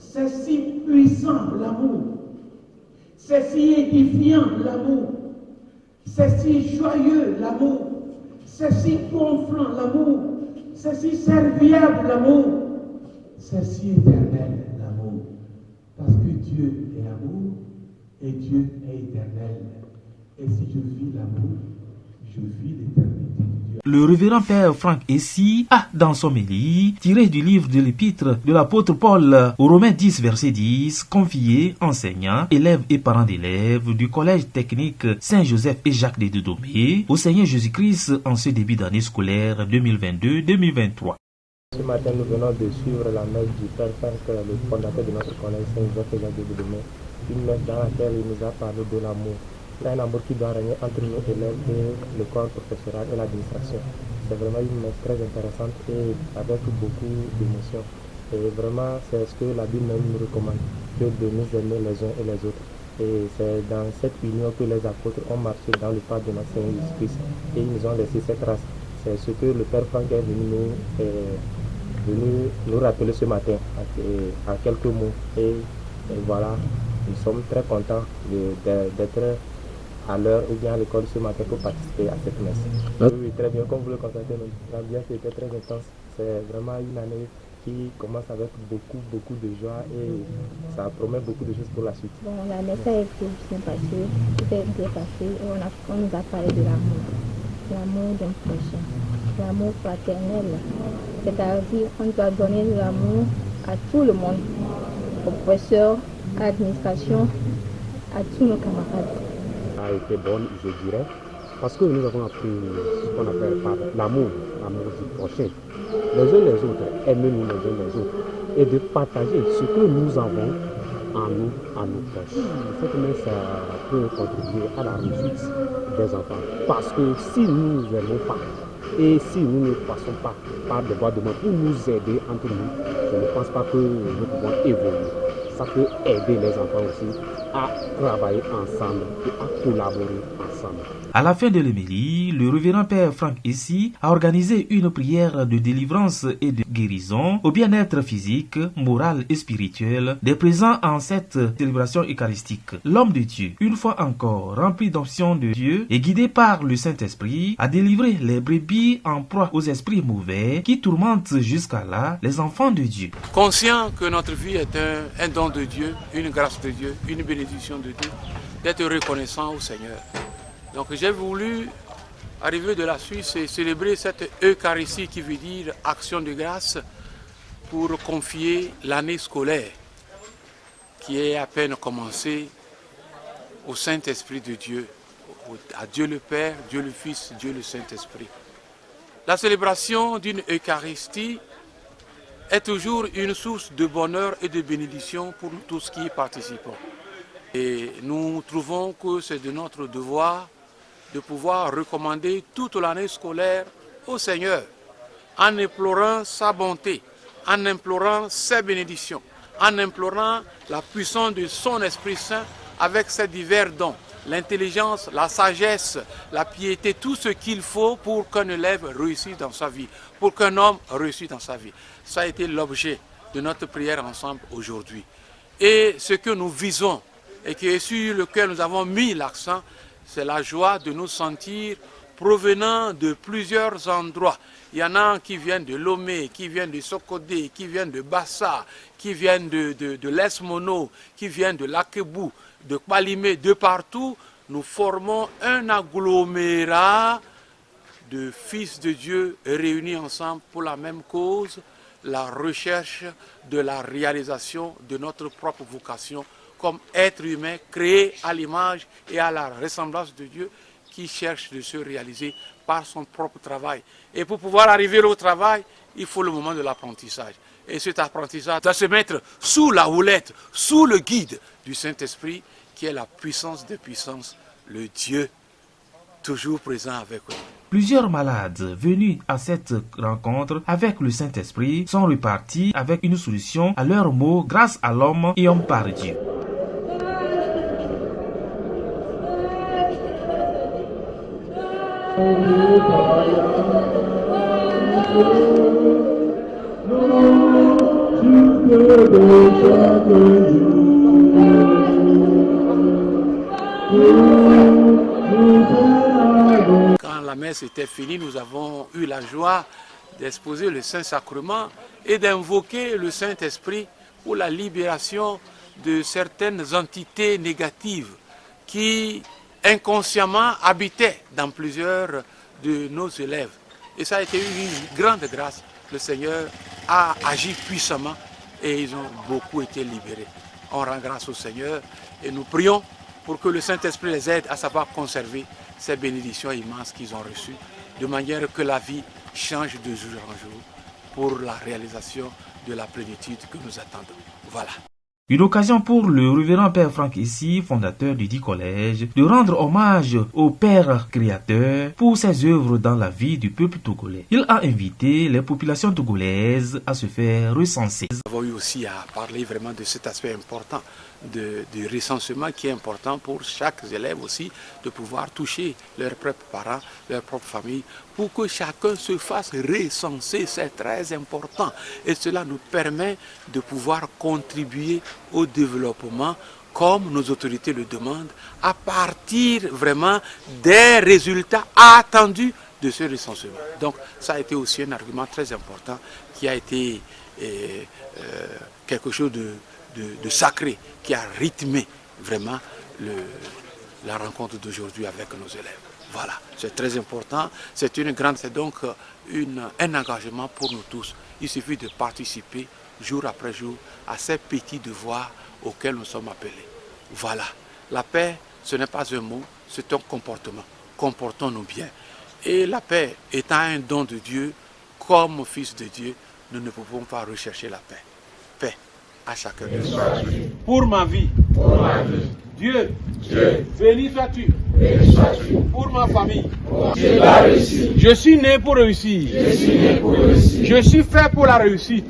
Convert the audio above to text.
C'est si puissant l'amour. C'est si édifiant l'amour. C'est si joyeux l'amour. C'est si gonflant l'amour. C'est si serviable l'amour. C'est si éternel l'amour. Parce que Dieu est amour et Dieu est éternel. Et si je vis l'amour, je vis l'éternité de Dieu. Le révérend Père Franck Essy a, dans son mélie, tiré du livre de l'épître de l'apôtre Paul aux Romains 10, verset 10, confié, enseignants, élèves et parents d'élèves du collège technique Saint-Joseph et Jacques de Domé, au Seigneur Jésus-Christ en ce début d'année scolaire 2022-2023. Ce matin, nous venons de suivre la messe du Père Franck, le fondateur de notre collège Saint-Joseph et Jacques de Domé, une messe dans laquelle il nous a parlé de l'amour. Il y a un amour qui doit régner entre nous élèves et le corps professoral et l'administration. C'est vraiment une messe très intéressante et avec beaucoup d'émotions. Et vraiment, c'est ce que la Bible même nous recommande, que de nous aimer les uns et les autres. Et c'est dans cette union que les apôtres ont marché dans le pas de notre Seigneur Jésus-Christ et ils nous ont laissé cette trace. C'est ce que le Père Franck est venu nous rappeler ce matin en quelques mots. Et voilà, nous sommes très contents d'être à l'heure ou bien à l'école ce matin pour participer à cette messe. Oui, très bien, comme vous le constatez, l'ambiance était très intense. C'est vraiment une année qui commence avec beaucoup de joie et ça promet beaucoup de choses pour la suite. Bon, la messe a été bien passée, tout est bien passé et on nous a parlé de l'amour d'un prochain, l'amour fraternel. C'est-à-dire qu'on doit donner de l'amour à tout le monde, aux professeurs, à l'administration, à tous nos camarades. A été bonne, je dirais, parce que nous avons appris ce qu'on appelle par l'amour du prochain. Les uns les autres, aimez-nous les uns les autres, et de partager ce que nous avons en nous, à nos proches. Cette messe peut contribuer à la réussite des enfants, parce que si nous n'aimons pas, et si nous ne passons pas par des voies de main pour nous aider entre nous, je ne pense pas que nous pouvons évoluer. Ça peut aider les enfants aussi à travailler ensemble et à collaborer ensemble. À la fin de l'homélie, le révérend Père Franck Essy a organisé une prière de délivrance et de guérison au bien-être physique, moral et spirituel des présents en cette célébration eucharistique. L'homme de Dieu, une fois encore rempli d'options de Dieu et guidé par le Saint-Esprit, a délivré les brebis en proie aux esprits mauvais qui tourmentent jusqu'à là les enfants de Dieu. Conscient que notre vie est un don de Dieu, une grâce de Dieu, une bénédiction de Dieu, d'être reconnaissant au Seigneur. Donc j'ai voulu arriver de la Suisse et célébrer cette Eucharistie qui veut dire action de grâce pour confier l'année scolaire qui est à peine commencée au Saint-Esprit de Dieu, à Dieu le Père, Dieu le Fils, Dieu le Saint-Esprit. La célébration d'une Eucharistie est toujours une source de bonheur et de bénédiction pour nous tous qui y participons. Et nous trouvons que c'est de notre devoir de pouvoir recommander toute l'année scolaire au Seigneur, en implorant sa bonté, en implorant ses bénédictions, en implorant la puissance de son Esprit Saint avec ses divers dons, l'intelligence, la sagesse, la piété, tout ce qu'il faut pour qu'un élève réussisse dans sa vie, pour qu'un homme réussisse dans sa vie. Ça a été l'objet de notre prière ensemble aujourd'hui. Et ce que nous visons et qui est sur lequel nous avons mis l'accent, c'est la joie de nous sentir provenant de plusieurs endroits. Il y en a qui viennent de Lomé, qui viennent de Sokodé, qui viennent de Bassa, qui viennent de l'Esmono, qui viennent de Lakebou, de Kpalimé, de partout. Nous formons un agglomérat de fils de Dieu réunis ensemble pour la même cause, la recherche de la réalisation de notre propre vocation comme être humain créé à l'image et à la ressemblance de Dieu qui cherche de se réaliser par son propre travail. Et pour pouvoir arriver au travail, il faut le moment de l'apprentissage. Et cet apprentissage doit se mettre sous la houlette, sous le guide du Saint-Esprit qui est la puissance des puissances, le Dieu toujours présent avec nous. Plusieurs malades venus à cette rencontre avec le Saint-Esprit sont repartis avec une solution à leurs maux grâce à l'homme et homme par Dieu. Nous Quand la messe était finie, nous avons eu la joie d'exposer le Saint-Sacrement et d'invoquer le Saint-Esprit pour la libération de certaines entités négatives qui inconsciemment habitaient dans plusieurs de nos élèves. Et ça a été une grande grâce. Le Seigneur a agi puissamment et ils ont beaucoup été libérés. On rend grâce au Seigneur et nous prions pour que le Saint-Esprit les aide à savoir conserver ces bénédictions immenses qu'ils ont reçues, de manière que la vie change de jour en jour pour la réalisation de la plénitude que nous attendons. Voilà. Une occasion pour le révérend Père Franck Essi, fondateur du dit collège, de rendre hommage au Père créateur pour ses œuvres dans la vie du peuple togolais. Il a invité les populations togolaises à se faire recenser. Nous avons eu aussi à parler vraiment de cet aspect important du recensement qui est important pour chaque élève aussi de pouvoir toucher leurs propres parents, leur propre famille pour que chacun se fasse recenser. C'est très important et cela nous permet de pouvoir contribuer au développement comme nos autorités le demandent à partir vraiment des résultats attendus de ce recensement. Donc ça a été aussi un argument très important qui a été quelque chose de sacré qui a rythmé vraiment la rencontre d'aujourd'hui avec nos élèves. Voilà, c'est très important, c'est donc un engagement pour nous tous. Il suffit de participer jour après jour à ces petits devoirs auxquels nous sommes appelés. Voilà, la paix, ce n'est pas un mot, c'est un comportement. Comportons-nous bien. Et la paix étant un don de Dieu, comme fils de Dieu, nous ne pouvons pas rechercher la paix. Paix à chacun de nous. Pour ma vie, Dieu, béni sois-tu. Pour ma famille, je suis né pour réussir. Je suis fait pour la réussite.